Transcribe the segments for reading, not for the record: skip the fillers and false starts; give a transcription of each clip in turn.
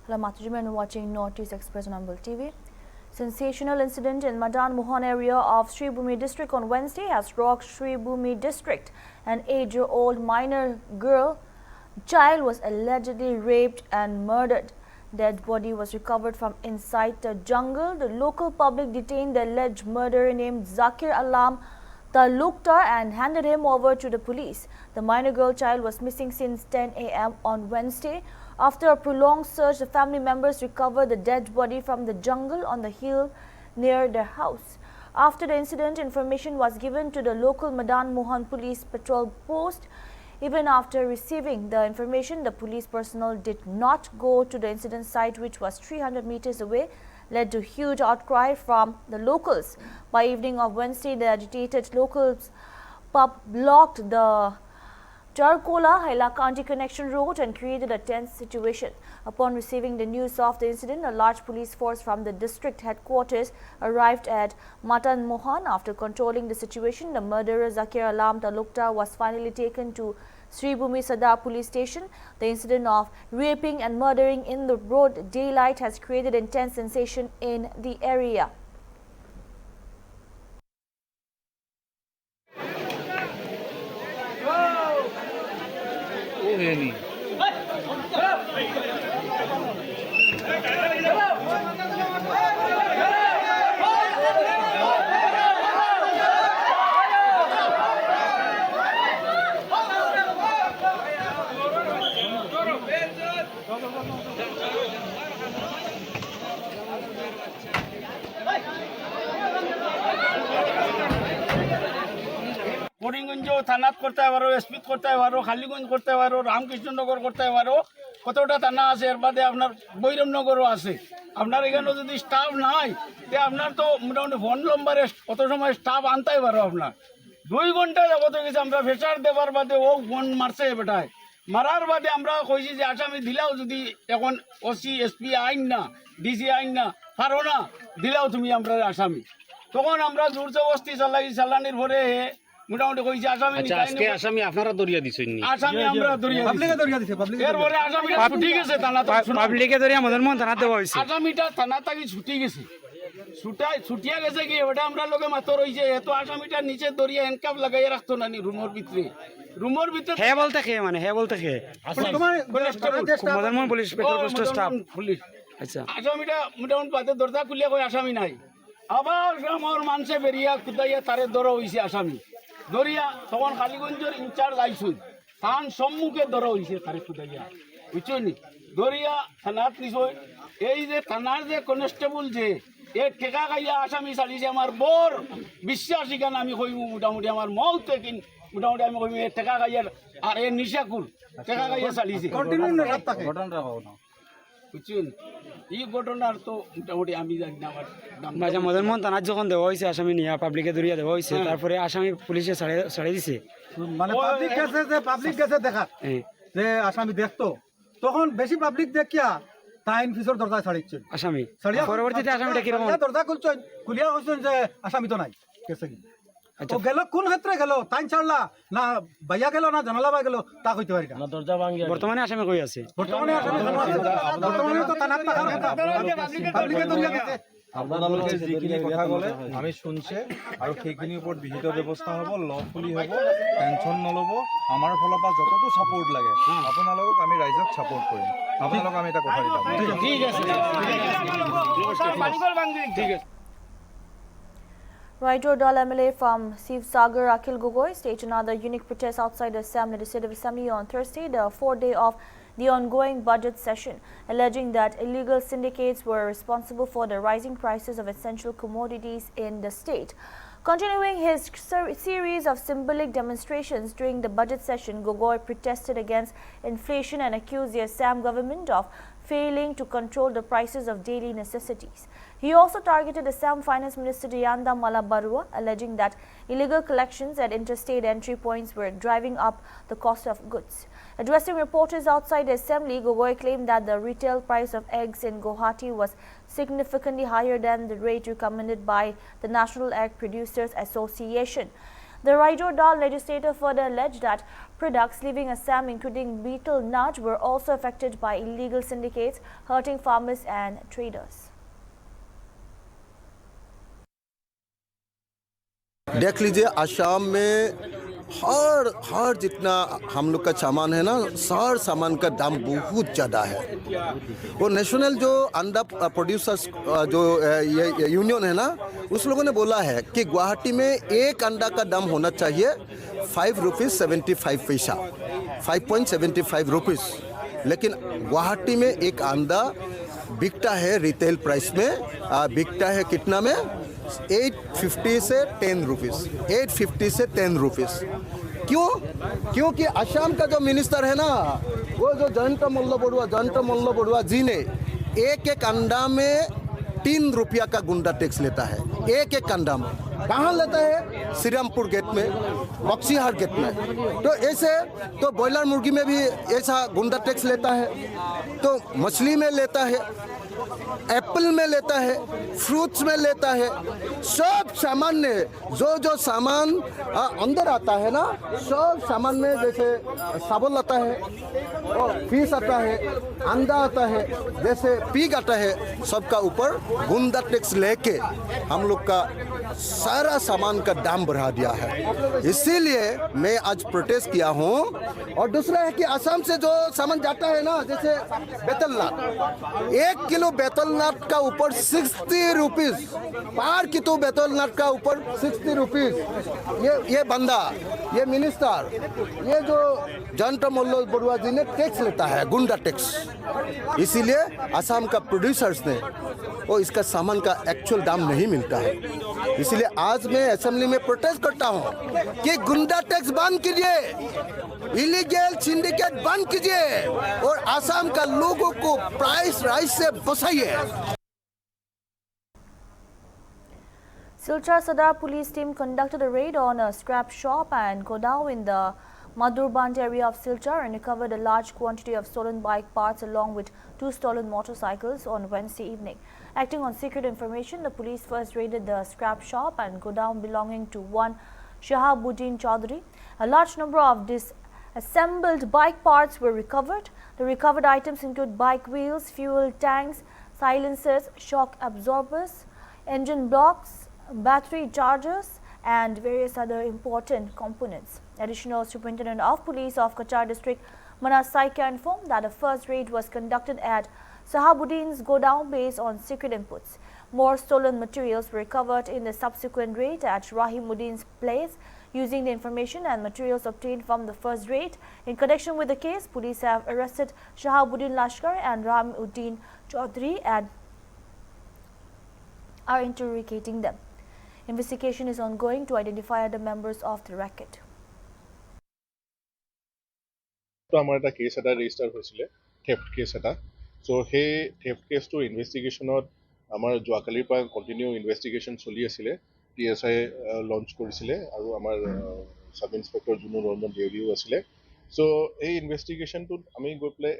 Hello, Matujiman watching Northeast Express on HornbillTV. Sensational incident in Madan Mohan area of Sribhumi district on Wednesday has rocked Sribhumi district. An 8-year-old minor girl child was allegedly raped and murdered. Dead body was recovered from inside the jungle. The local public detained the alleged murderer named Zakir Alam Taluktar and handed him over to the police. The minor girl child was missing since 10 a.m. on Wednesday. After a prolonged search, the family members recovered the dead body from the jungle on the hill near their house. After the incident, information was given to the local Madan Mohan police patrol post. Even after receiving the information, the police personnel did not go to the incident site, which was 300 meters away, led to huge outcry from the locals. By evening of Wednesday, the agitated locals blocked the Tarkola Hailakandi connection road and created a tense situation. Upon receiving the news of the incident, a large police force from the district headquarters arrived at Madan Mohan. After controlling the situation, the murderer Zakir Alam Taluktar was finally taken to Sribhumi Sadar police station. The incident of raping and murdering in the broad daylight has created intense sensation in the area. Really? Karimganj থানাত করতে পারো, SP করতে পারো, খালিগঞ্জ করতে পারো, রামকৃষ্ণনগর করতে পারো, কতটা থানা আছে। এর বাদে আপনার বৈরমনগরও আছে। আপনার এখানে যদি স্টাফ নাই, তে আপনার তো মোটামুটি ফোন নম্বরে কত সময় স্টাফ আনতেই পারো। আপনার 2 ঘন্টা যাবত গেছে, আমরা প্রেশার দেবার বাদে ও ফোন মারছে বেটায়। মারার বাদে আমরা কইছি যে আসামি দিলাও, যদি এখন ওসি এসপি আইন না, ডিসি আইন না, পারো না দিলাও তুমি আমরা আসামি। তখন আমরা জোর জবস্তি চালানির পরে মোটামুটি কইছি আসামি। আজকে আসামি আপনারা দরিয়া দিছেন নি? আসামি আমরা দরিয়া দিছি, পাবলিকে দরিয়া দিছে। পাবলিক এরপরে আসামি ছুটি গেছে থানা, তো পাবলিকে দরিয়া মদন মোহন থানা দেওয়া হইছে। আসামিটা থানা থেকে ছুটি গেছে, ছুটিয়া গেছে কি ওটা আমরা লোকে মাত্র রইছে। এত আসামিটা নিচে দরিয়া হ্যান্ডকাপ লাগাইয়া রাখতো না নি রুমের ভিতরে। রুমের ভিতরে হে বলতে কে মানে হে বলতে কে Madan Mohan police petrol post staff police. আচ্ছা, আসামিটা মোটামুটি বাদে দরজা খুলিয়া কই আসামি নাই। আবার আমার মানুষে বেরিয়া খুদাইয়া তারে ধরা হইছে আসামি দরিয়া। তখন কালীগঞ্জের ইনচার্জ আইসুন, থান সম্মুখে ধরা হয়েছে তারে খুদাইয়া, বুঝছেন নি? দরিয়া থানাত নিছই। এই যে থানার যে কনস্টেবল যে এ ঠেকা খাইয়া আসামি চালিয়েছে, আমার বড় বিশ্বাস এখানে আমি কইমু। মোটামুটি আমার মৌতে মোটামুটি আমি কইমু এ ঠেকা খাইয়ার আর এ নিশাকুর ঠেকা খাইয়া চালিয়েছে। বুঝছেন, এই ঘটনার তো মোটামুটি আমি জানি না। আমার মদন মোহন থানার যখন দেওয়া হয়েছে আসামি নিয়ে পাবলিকে দরিয়া দেওয়া হয়েছে, তারপরে আসামি পুলিশে ছাড়িয়ে দিছে। মানে পাবলিক গেছে দেখা যে আসামি দেখতো, তখন বেশি পাবলিক দেখিয়া টাইম ফিসর দরজা ছাড়িয়েছেন আসামি। পরবর্তীতে আসামিটা কিরকম দরজা খুলিয়া হচ্ছেন যে আসামি তো নাই কেসে গেল। কোন ক্ষেত্রে গেল তাই ছাড়লা না বাইয়া গেল না জানালা বা গেল তা কইতে পারি না। দরজা ভাঙিয়া বর্তমানে আসামি কই আছে? বর্তমানে তো থানাত পাবলিকে দরিয়া দিতে। আপোনালোকে যিখিনি কথা ক'লে আমি শুনছে আৰু সেইখিনিৰ ওপৰত বিহিত ব্যৱস্থা হ'ব, লফুলি হ'ব, টেনশ্যন নল'ব। আমাৰ ফালৰ পৰা যতটো ছাপোৰ্ট লাগে আপোনালোকক আমি ৰাইজক ছাপোৰ্ট কৰিম। আপোনালোকক আমি এটা কথা দিম। ঠিক আছে, ঠিক আছে। Right, Dal MLA from Sivsagar Akhil Gogoi staged another unique protest outside the Assembly, Legislative Assembly on Thursday, the 4th day of the ongoing budget session, alleging that illegal syndicates were responsible for the rising prices of essential commodities in the state. Continuing his series of symbolic demonstrations during the budget session, Gogoi protested against inflation and accused the Assam government of failing to control the prices of daily necessities. He also targeted Assam Finance Minister Dayanda Mala Barua, alleging that illegal collections at interstate entry points were driving up the cost of goods. Addressing reporters outside the assembly, Gogoi claimed that the retail price of eggs in Guwahati was significantly higher than the rate recommended by the National Egg Producers Association. The Raijordal legislator further alleged that products leaving Assam, including betel nut, were also affected by illegal syndicates, hurting farmers and traders. देख लीजिए असम में हर जितना हम लोग का सामान है ना, हर सामान का दाम बहुत ज़्यादा है। वो नेशनल जो अंडा प्रोड्यूसर्स जो ये यूनियन है ना, उस लोगों ने बोला है कि गुवाहाटी में एक अंडा का दाम होना चाहिए 5 रुपीज़ 75 पैसा, 5.75 रुपीज़। लेकिन गुवाहाटी में एक अंडा बिकता है रिटेल प्राइस में, बिकता है कितना में 850 से 10 रुपीज़, 850 से 10 रुपीज़। क्यों? क्योंकि असम का जो मिनिस्टर है ना, वो जो जयंत मल्ल बरुआ जी ने एक अंडा में 3 रुपया का गुंडा टैक्स लेता है। एक अंडा में कहाँ लेता है? श्रीरामपुर गेट में, बक्सीहाट गेट में। तो ऐसे तो बॉयलर मुर्गी में भी ऐसा गुंडा टैक्स लेता है, तो मछली में लेता है, एप्पल में लेता है, फ्रूट्स में लेता है। सब सामान में जो सामान अंदर आता है ना, सब सामान में जैसे साबुन आता है, और फिश आता है, अंडा आता है, जैसे पीक आता है, सबका ऊपर गुंडा टैक्स लेके हम लोग का सारा सामान का दाम बढ़ा दिया है। इसीलिए मैं आज प्रोटेस्ट किया हूँ। और दूसरा है कि असम से जो सामान जाता है ना, जैसे बेतल नट, 1 किलो बेतल नट का ऊपर 60 रुपीज़, पर किलो बेतल नट का ऊपर 60 रुपीज़। ये बंदा, ये मिनिस्टर, ये जो जयंत मल्ल बरुआ जी ने टैक्स लेता है, गुंडा टैक्स। इसीलिए असम का प्रोड्यूसर्स ने वो इसका सामान का एक्चुअल दाम नहीं मिलता है। इसलिए आज मैं असेंबली में प्रोटेस्ट करता हूं कि गुंडा टैक्स बंद कीजिए, इलीगल सिंडिकेट बंद कीजिए, और असम का लोगों को प्राइस राइस से बचाइए। Silchar Sadar police team conducted a raid on a scrap shop and godown in the Madurband area of Silchar and recovered a large quantity of stolen bike parts along with 2 stolen motorcycles on Wednesday evening. Acting on secret information, the police first raided the scrap shop and godown belonging to one Shahabuddin Chaudhary. A large number of disassembled bike parts were recovered. The recovered items include bike wheels, fuel tanks, silencers, shock absorbers, engine blocks, battery chargers and various other important components. Additional Superintendent of Police of Cachar District Manas Saika informed that the first raid was conducted at Sahabuddin's godown based on secret inputs. More stolen materials were recovered in the subsequent raid at Rahimuddin's place. Using the information and materials obtained from the first raid, in connection with the case, police have arrested Shahabuddin Lashkar and Rahimuddin Chaudhary and are interrogating them. Investigation is ongoing to identify other members of the racket. তো আমাৰ এটা case এটা register হৈছিলে, theft case এটা। চ' সেই theft কেছটো ইনভেষ্টিগেশ্যনত আমাৰ যোৱাকালিৰ পৰা কণ্টিনিউ ইনভেষ্টিগেশ্যন চলি আছিলে। TSI লঞ্চ কৰিছিলে আৰু আমাৰ ছাব ইনস্পেক্টৰ জুনু ৰঞ্জন দেউৰীও আছিলে। চ' এই ইনভেষ্টিগেশ্যনটোত আমি গৈ পেলাই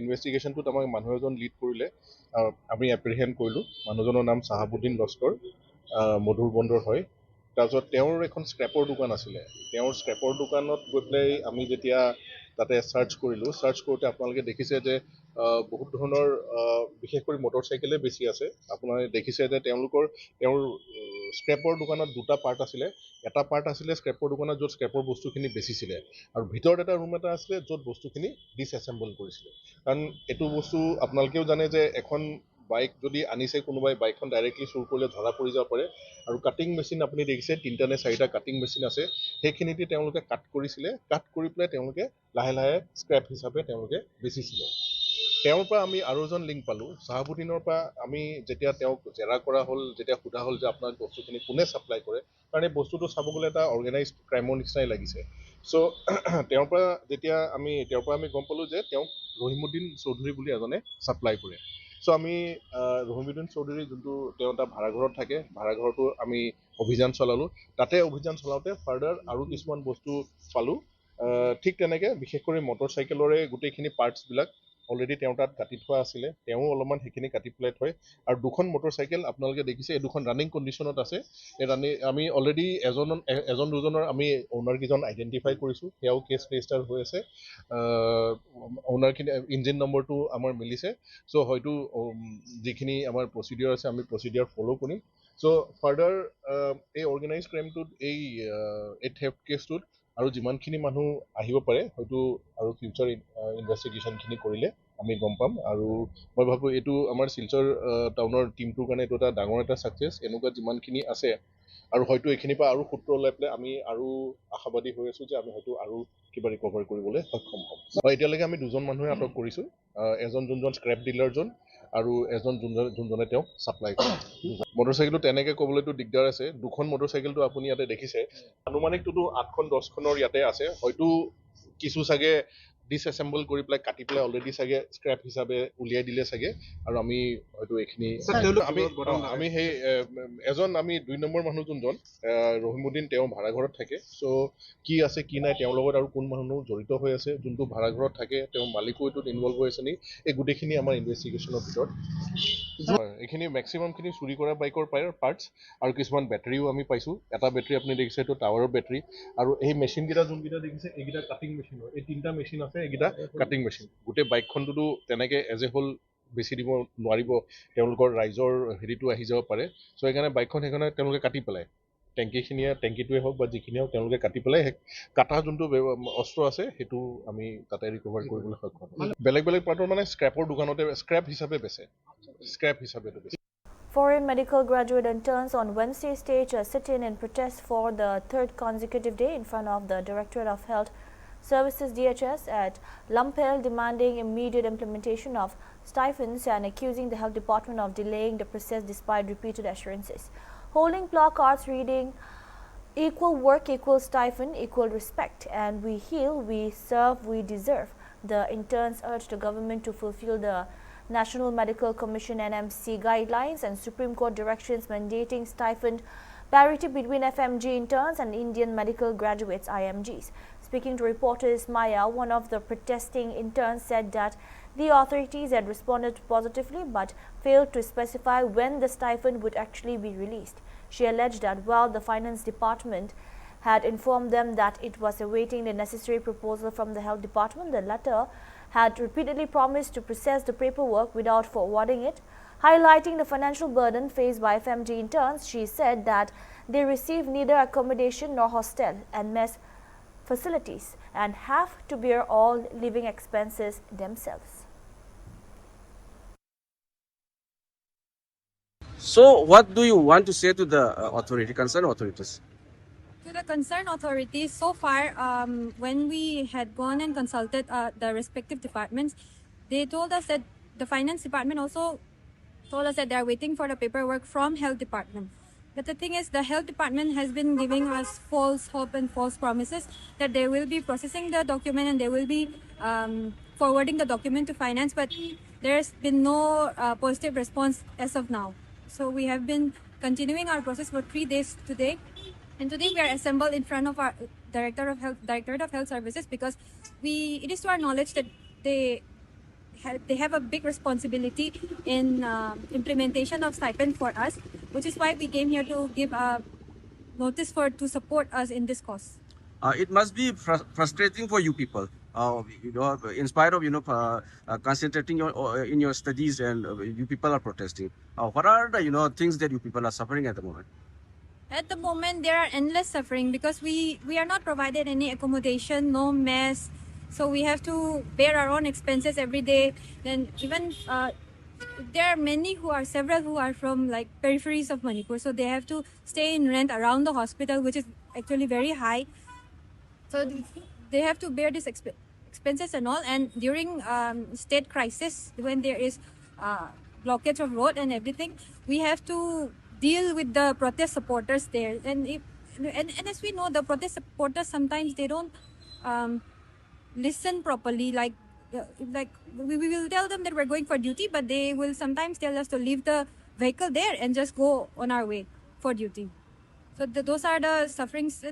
ইনভেষ্টিগেশ্যনটোত আমাক মানুহ এজন লিড কৰিলে, আমি এপ্ৰিহেণ্ড কৰিলোঁ। মানুহজনৰ নাম চাহাবুদ্দিন লস্কৰ, মধুৰ বন্দৰ হয়। তাৰপিছত তেওঁৰ এখন স্ক্ৰেপৰ দোকান আছিলে। তেওঁৰ স্ক্ৰেপৰ দোকানত গৈ পেলাই আমি যেতিয়া তাতে চাৰ্চ কৰিলোঁ, চাৰ্চ কৰোঁতে আপোনালোকে দেখিছে যে বহুত ধৰণৰ বিশেষ কৰি মটৰচাইকেলে বেছি আছে। আপোনালোকে দেখিছে যে তেওঁৰ স্ক্ৰেপৰ দোকানত 2টা পাৰ্ট আছিলে। এটা পাৰ্ট আছিলে স্ক্ৰেপৰ দোকানত য'ত স্ক্ৰেপৰ বস্তুখিনি বেচিছিলে, আৰু ভিতৰত এটা ৰুম এটা আছিলে য'ত বস্তুখিনি ডিছএছেম্বল কৰিছিলে। কাৰণ এইটো বস্তু আপোনালোকেও জানে যে এখন বাইক যদি আনিছে কোনোবাই, বাইকখন ডাইৰেক্টলি চুৰ কৰিলে ধৰা পৰি যাব পাৰে। আৰু কাটিং মেচিন আপুনি দেখিছে 3টা নে 4টা কাটিং মেচিন আছে। সেইখিনিতে তেওঁলোকে কাট কৰিছিলে, কাট কৰি পেলাই তেওঁলোকে লাহে লাহে স্ক্ৰেপ হিচাপে তেওঁলোকে বেচিছিলে। তেওঁৰ পৰা আমি আৰু এজন লিংক পালোঁ। চাহাবুদ্দিনৰ পৰা আমি যেতিয়া তেওঁক জেৰা কৰা হ'ল, যেতিয়া সোধা হ'ল যে আপোনাৰ বস্তুখিনি কোনে ছাপ্লাই কৰে, কাৰণ এই বস্তুটো চাব গ'লে এটা অৰ্গেনাইজড ক্ৰাইমৰ নিচিনাই লাগিছে। চ' তেওঁৰ পৰা আমি গম পালোঁ যে তেওঁক ৰহিমুদ্দিন চৌধুৰী বুলি এজনে ছাপ্লাই কৰে। চ' আমি ৰহিমুদ্দিন চৌধুৰী যোনটো তেওঁ এটা ভাড়াঘৰত থাকে, ভাড়াঘৰটো আমি অভিযান চলালোঁ। তাতে অভিযান চলাওঁতে ফাৰ্ডাৰ আৰু কিছুমান বস্তু পালোঁ। ঠিক তেনেকৈ বিশেষ কৰি মটৰচাইকেলৰে গোটেইখিনি পাৰ্টছবিলাক অলৰেডি তেওঁ তাত কাটি থোৱা আছিলে, তেওঁ অলপমান সেইখিনি কাটি পেলাই থয়। আৰু দুখন মটৰচাইকেল আপোনালোকে দেখিছে, এই দুখন ৰানিং কণ্ডিশ্যনত আছে। আমি অলৰেডি এজন দুজনৰ আমি অ'নাৰকেইজন আইডেণ্টিফাই কৰিছোঁ, সেয়াও কেছ ৰেজিষ্টাৰ হৈ আছে। অ'নাৰখিনি ইঞ্জিন নম্বৰটো আমাৰ মিলিছে। চ' হয়তো যিখিনি আমাৰ প্ৰচিডিঅ'ৰ আছে আমি প্ৰচিডিঅ'ৰ ফ'ল' কৰিম। চ' ফাৰ্ডাৰ এই অৰ্গেনাইজ ক্ৰাইমটোত এই থেফ্ট কেছটোত আৰু যিমানখিনি মানুহ আহিব পাৰে হয়তো আৰু ফিউচাৰ ইনভেষ্টিগেশ্যনখিনি কৰিলে আমি গম পাম। আৰু মই ভাবোঁ এইটো আমাৰ শিলচৰ টাউনৰ টীমটোৰ কাৰণে এইটো এটা ডাঙৰ এটা ছাকচেছ। এনেকুৱা যিমানখিনি আছে আৰু হয়তো এইখিনিৰ পৰা আৰু সূত্ৰ ওলাই পেলাই আমি আৰু আশাবাদী হৈ আছোঁ যে আমি হয়তো আৰু কিবা ৰিকভাৰ কৰিবলৈ সক্ষম হ'ম। এতিয়ালৈকে আমি দুজন মানুহে আটক কৰিছোঁ, এজন যোনজন স্ক্ৰেপ ডিলাৰজন আৰু এজন যোনজনে তেওঁক ছাপ্লাই কৰে। মটৰচাইকেলটো তেনেকৈ ক'বলৈতো দিগদাৰ আছে। দুখন মটৰচাইকেলটো আপুনি ইয়াতে দেখিছে, আনুমানিকটোতো 8-10খনৰ ইয়াতে আছে। হয়তো কিছু চাগে ডিছএছেম্বল কৰি পেলাই কাটি পেলাই অলৰেডি চাগে স্ক্ৰেপ হিচাপে উলিয়াই দিলে চাগে। আৰু আমি হয়তো এইখিনি আমি সেই আমি 2 নম্বৰ মানুহ যোনজন ৰহিমুদ্দিন, তেওঁ ভাড়াঘৰত থাকে। চ' কি আছে কি নাই তেওঁৰ লগত আৰু কোন মানুহ জড়িত হৈ আছে, যোনটো ভাড়াঘৰত থাকে তেওঁ মালিকো এইটোত ইনভলভ হৈ আছে নি, এই গোটেইখিনি আমাৰ ইনভেষ্টিগেশ্যনৰ ভিতৰত। এইখিনি মেক্সিমামখিনি চুৰি কৰা বাইকৰ পাৰ্টছ আৰু কিছুমান বেটাৰীও আমি পাইছোঁ। এটা বেটাৰী আপুনি দেখিছে, এইটো টাৱাৰৰ বেটাৰী। আৰু এই মেচিনকেইটা যোনকেইটা দেখিছে এইকেইটা কাটিং মেচিনৰ, এই 3টা মেচিন আছে, এইকেইটা কাটিং মেচিন। গোটেই বাইকখনটোতো তেনেকৈ এজ এ হোল বেছি দিব নোৱাৰিব, তেওঁলোকৰ ৰাইজৰ হেৰিটো আহি যাব পাৰে। চ' সেইকাৰণে বাইকখন সেইকাৰণে তেওঁলোকে কাটি পেলায়। টেংকিটোৱে হওক বা যিখিনি হওক তেওঁলোকে কাটি পেলাই কাটা যোনটো অস্ত্ৰ আছে সেইটো আমি তাতে ৰিকভাৰ কৰিবলৈ সক্ষম হ'ম। বেলেগ বেলেগ পাৰ্টৰ মানে স্ক্ৰেপৰ দোকানতে স্ক্ৰেপ হিচাপে বেচে, স্ক্ৰেপ হিচাপে বেচে। Foreign medical graduate interns on Wednesday staged a sit-in in protest for the third consecutive day in front of the Directorate of Health Services DHS at Lumpel, demanding immediate implementation of stipends and accusing the Health Department of delaying the process despite repeated assurances. Holding placards reading "Equal work, equal stipend, equal respect," and "We heal, we serve, we deserve," the interns urged the government to fulfill the National Medical Commission NMC guidelines and Supreme Court directions mandating stipend parity between FMG interns and Indian medical graduates IMGs. Speaking to reporters, Maya, one of the protesting interns, said that the authorities had responded positively but failed to specify when the stipend would actually be released. She alleged that while the Finance Department had informed them that it was awaiting the necessary proposal from the Health Department, the latter had repeatedly promised to process the paperwork without forwarding it. Highlighting the financial burden faced by FMG interns, she said that they receive neither accommodation nor hostel and mess facilities and have to bear all living expenses themselves. So, what do you want to say to the concerned authorities? To the concerned authorities, so far, when we had gone and consulted the respective departments, they told us that the Finance Department also told us that they are waiting for the paperwork from Health Department. But the thing is, the Health Department has been giving us false hope and false promises that they will be processing the document and they will be forwarding the document to Finance, but there's been no positive response as of now. So we have been continuing our process for 3 days today. And today we are assembled in front of our Directorate of Health Services because it is to our knowledge that they have a big responsibility in implementation of stipend for us, which is why we came here to give a notice to support us in this cause. It must be frustrating for you people. In spite of concentrating in your studies and you people are protesting. What are the things that you people are suffering at the moment? At the moment, there are endless suffering because we are not provided any accommodation, no mess. So we have to bear our own expenses every day. Then even there are several who are from like peripheries of Manipur. So they have to stay in rent around the hospital, which is actually very high. So they have to bear these expenses and all. And during state crisis, when there is blockage of road and everything, we have to deal with the protest supporters there. And as we know, the protest supporters sometimes they don't listen properly. Like we will tell them that we're going for duty, but they will sometimes tell us to leave the vehicle there and just go on our way for duty. So those are the sufferings.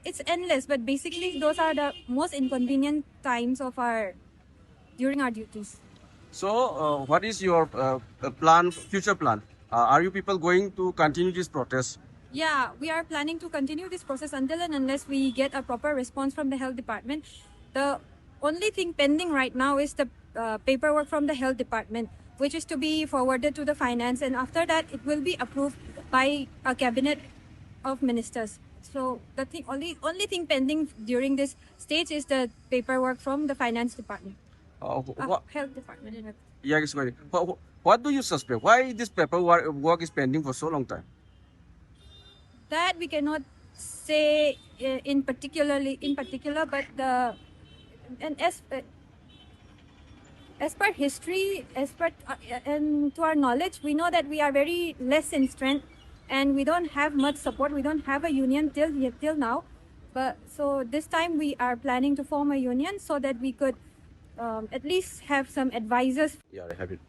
It's endless, but basically those are the most inconvenient times of our during our duties. So, what is your future plan? Are you people going to continue this protest? Yeah, we are planning to continue this process until and unless we get a proper response from the health department. The only thing pending right now is the paperwork from the health department, which is to be forwarded to the finance, and after that it will be approved by a cabinet of ministers. So the only thing pending during this stage is the paperwork from the finance department, health department. Yeah, it's going. What do you suspect? Why this paperwork is pending for so long time? That we cannot say in particular, but as per history, and to our knowledge, we know that we are very less in strength, and we don't have much support. We don't have a union till now, but so this time we are planning to form a union so that we could at least have some advisors. Yeah, I have it.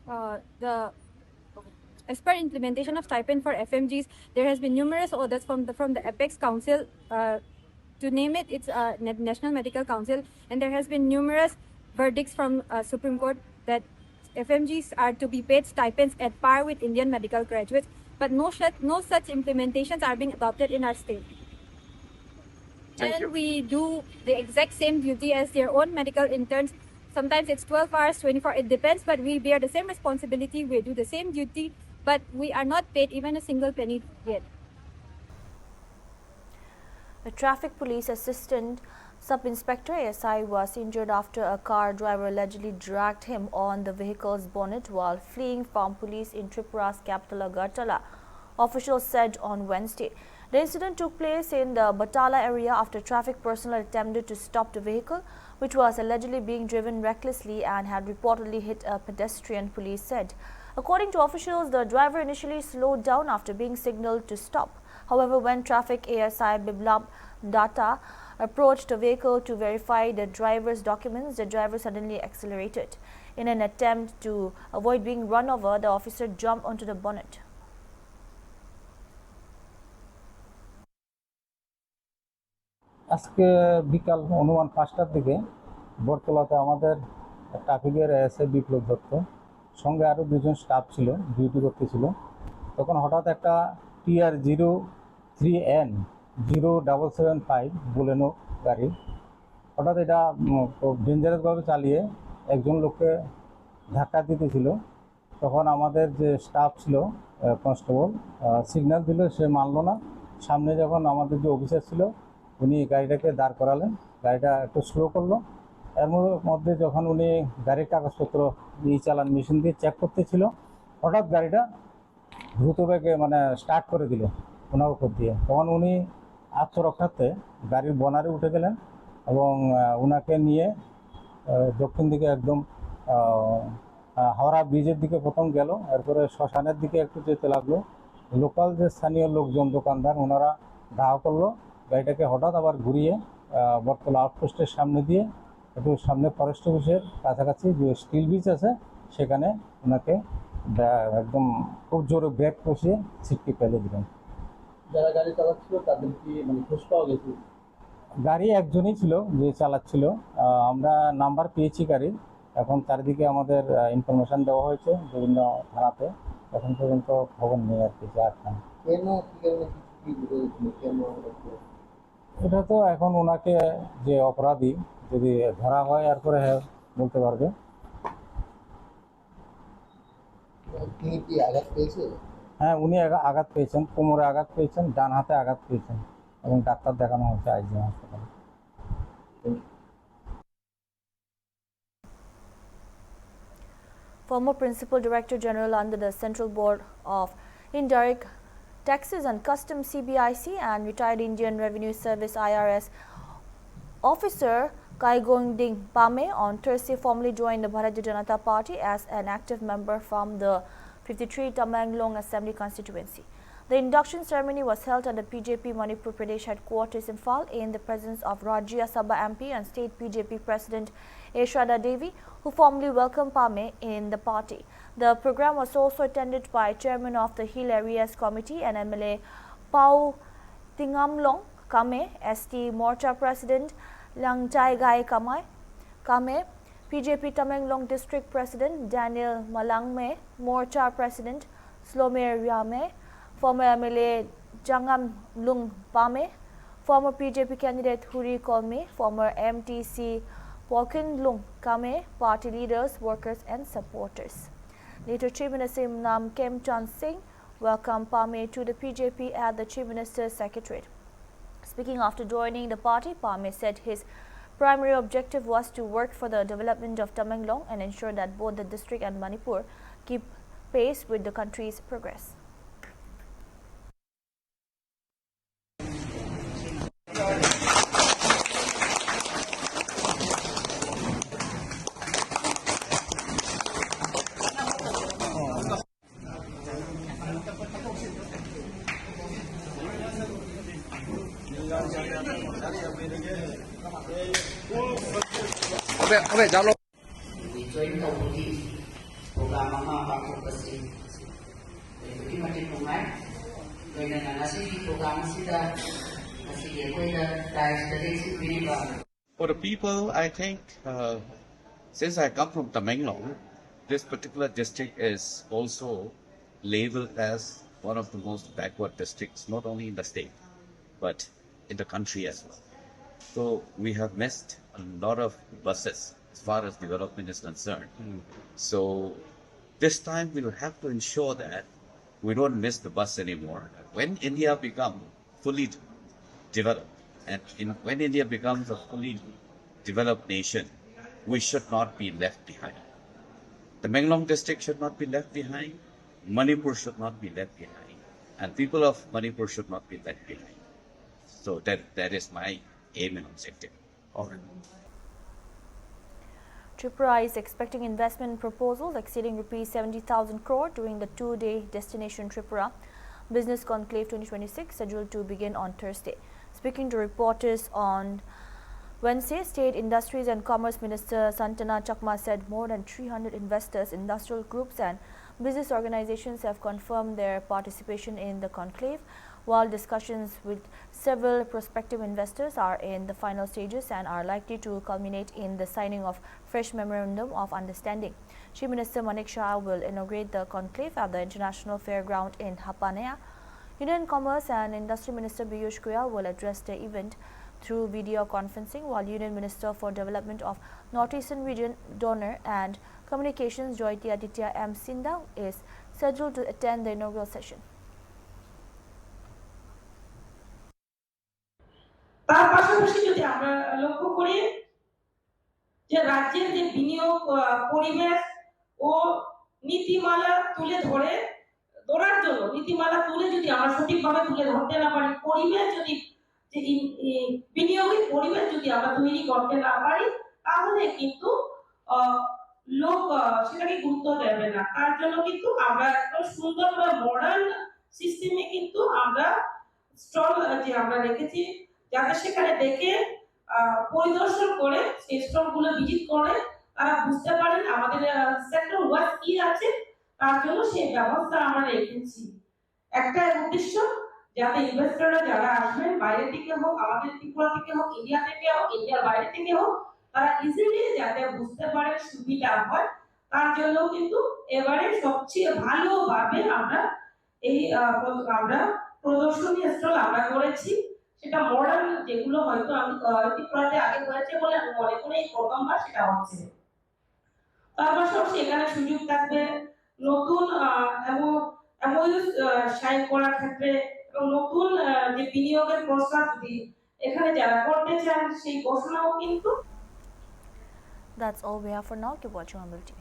As per implementation of stipend for FMGs, there has been numerous orders from the Apex Council. To name it, it's National Medical Council, and there has been numerous verdicts from Supreme Court that FMGs are to be paid stipends at par with Indian medical graduates, but no such implementations are being adopted in our state. Thank you. We do the exact same duty as their own medical interns. Sometimes it's 12 hours, 24, it depends, but we bear the same responsibility, we do the same duty, but we are not paid even a single penny yet. A traffic police assistant sub-inspector ASI was injured after a car driver allegedly dragged him on the vehicle's bonnet while fleeing from police in Tripura's capital Agartala, officials said on Wednesday. The incident took place in the Agartala area after traffic personnel attempted to stop the vehicle, which was allegedly being driven recklessly and had reportedly hit a pedestrian, police said. According to officials, the driver initially slowed down after being signaled to stop. However, when traffic ASI Biplab Datta approached the vehicle to verify the driver's documents, the driver suddenly accelerated. In an attempt to avoid being run over, the officer jumped onto the bonnet. আজকে বিকাল অনুমান 5টার দিকে বটতলাতে আমাদের ট্রাফিকের SI বিপ্লব দত্ত সঙ্গে আরও দুজন staff ছিল, ডিউটি করতেছিল। তখন হঠাৎ একটা TR03N 0775 বোলেনো গাড়ি হঠাৎ এটা ডেঞ্জারাসভাবে চালিয়ে একজন লোককে ধাক্কা দিতেছিল। তখন আমাদের যে স্টাফ ছিল কনস্টেবল সিগন্যাল দিল, সে মানল না। সামনে যখন আমাদের যে অফিসার ছিল উনি গাড়িটাকে দাঁড় করালেন, গাড়িটা একটু স্লো করলো। এর মধ্যে যখন উনি গাড়ির কাগজপত্র চালান মেশিন দিয়ে চেক করতেছিল, হঠাৎ গাড়িটা দ্রুত বেগে স্টার্ট করে দিল ওনার উপর দিয়ে। তখন উনি আত্মরক্ষার্থে গাড়ির বনারে উঠে গেলেন এবং ওনাকে নিয়ে দক্ষিণ দিকে একদম হাওড়া ব্রিজের দিকে প্রথম গেল, এরপরে শ্মশানের দিকে একটু যেতে লাগলো। লোকাল যে স্থানীয় লোকজন দোকানদার ওনারা ধাওয়া করলো গাড়িটাকে, হঠাৎ আবার ঘুরিয়ে বটতলা আউটপোস্টের সামনে দিয়ে একটু সামনে ফরেস্ট অফিসের কাছাকাছি যে স্টিল ব্রিজ আছে সেখানে ওনাকে একদম খুব জোরে ব্রেক কষিয়ে ছিটকে ফেলে দিলেন। যারা গাড়ি চালাচ্ছিল তাদের কি খোঁজ পাওয়া গেছে? গাড়ি একজনই ছিল যে চালাচ্ছিল, আমরা নাম্বার পেয়েছি গাড়ির। এখন চারিদিকে আমাদের ইনফরমেশন দেওয়া হয়েছে বিভিন্ন থানাতে, এখন পর্যন্ত খবর নেই আর কি। এটা তো এখন ওনাকে যে অপরাধী যদি ধরা হয় এরপরে বলতে পারবে। হ্যাঁ, উনি আঘাত পেয়েছেন, কোমরে আঘাত পেয়েছেন, ডান হাতে আঘাত পেয়েছেন এবং ডাক্তার দেখানো হয়েছে আইজি হাসপাতালে। Former Principal Director General under the Central Board of Indirect Taxes and Customs CBIC and retired Indian Revenue Service IRS officer Kaigonding Pame on Thursday formally joined the Bharatiya Janata Party as an active member from the 53 Tamenglong Assembly constituency. The induction ceremony was held at the BJP Manipur Pradesh headquarters in Phal in the presence of Rajya Sabha MP and State BJP President Eshrada Devi, who formally welcomed Pame in the party. The program was also attended by Chairman of the Hill Areas Committee and MLA Pau Tingamlong Kame, ST Morcha President Langchai Gai Kame, PJP Tamenglong District President Daniel Malangme, Morcha President Slome Riame, former MLA Jangam Lung Pame, former PJP candidate Huri Kolme, former MTC Walkin Lung Kame, party leaders, workers and supporters. Later, Chief Minister Nam Kem Chan Singh welcomed Pame to the PJP at the Chief Minister's Secretariat. Speaking after joining the party, Pame said his primary objective was to work for the development of Tamenglong and ensure that both the district and Manipur keep pace with the country's progress. For the people, I think, since I come from Tamenglong, this particular district is also labeled as one of the most backward districts, not only in the state, but in the country as well. So we have missed a lot of buses as far as development is concerned. So this time we'll have to ensure that we don't miss the bus anymore. When India becomes fully developed, and when India becomes a fully developed nation, we should not be left behind. The Tamenglong district should not be left behind. Manipur should not be left behind. And people of Manipur should not be left behind. So that is my aim and objective. Tripura is expecting investment proposals exceeding Rs 70,000 crore during the two-day Destination Tripura Business Conclave 2026 scheduled to begin on Thursday. Speaking to reporters on Wednesday, State Industries and Commerce Minister Santana Chakma said more than 300 investors, industrial groups and business organizations have confirmed their participation in the conclave, while discussions with several prospective investors are in the final stages and are likely to culminate in the signing of fresh memorandum of understanding. Chief Minister Manik Shah will inaugurate the conclave at the International Fairground in Hapanea. Union Commerce and Industry Minister Piyush Goyal will address the event through video conferencing, while Union Minister for Development of Northeastern Region, Donor and Communications Joyiti Aditya M. Sindha is scheduled to attend the inaugural session. তার পাশাপাশি যদি আমরা লক্ষ্য করি যে রাজ্যের যে বিনিয়োগ পরিবেশ ও নীতিমালা তুলে ধরার জন্য নীতিমালা তুলে যদি আমরা সঠিকভাবে তুলে ধরতে না পারি, পরিবেশ যদি বিনিয়োগের পরিবেশ যদি আমরা তৈরি করতে না পারি, তাহলে কিন্তু লোক সেটাকে গুরুত্ব দেবে না। তার জন্য কিন্তু আমরা একটা সুন্দর মডার্ন সিস্টেমে কিন্তু আমরা স্টল যে আমরা রেখেছি, যাতে সেখানে দেখে পরিদর্শন করে সেই স্টলগুলো ভিজিট করে তারা বুঝতে পারেন আমাদের সেক্টর ওয়াইজ কি আছে, তার জন্য সেই ব্যবস্থা আমরা রেখেছি। একটা উদ্দেশ্য যাতে ইনভেস্টররা যারা আসবেন বাইরে থেকে হোক, আমাদের ত্রিপুরা থেকে হোক, ইন্ডিয়া থেকে হোক, ইন্ডিয়ার বাইরে থেকে হোক, তারা ইজিলি যাতে বুঝতে পারে, সুবিধা হয়, তার জন্য কিন্তু এবারে সবচেয়ে ভালোভাবে আমরা এই আমরা প্রদর্শনী স্টল আমরা করেছি। সেটা মডার্ন যেগুলো হয়তো আমি ত্রিপুরাতে আগে হয়েছে বলে আমি মনে করি এই প্রথমবার সেটা হচ্ছে। তার পাশাপাশি এখানে সুযোগ থাকবে নতুন এমওইউ সাইন করার ক্ষেত্রে এবং নতুন যে বিনিয়োগের প্রস্তাব যদি এখানে যারা করতে চান সেই ঘোষণাও কিন্তু। That's all we have for now. Keep watching Hornbill TV.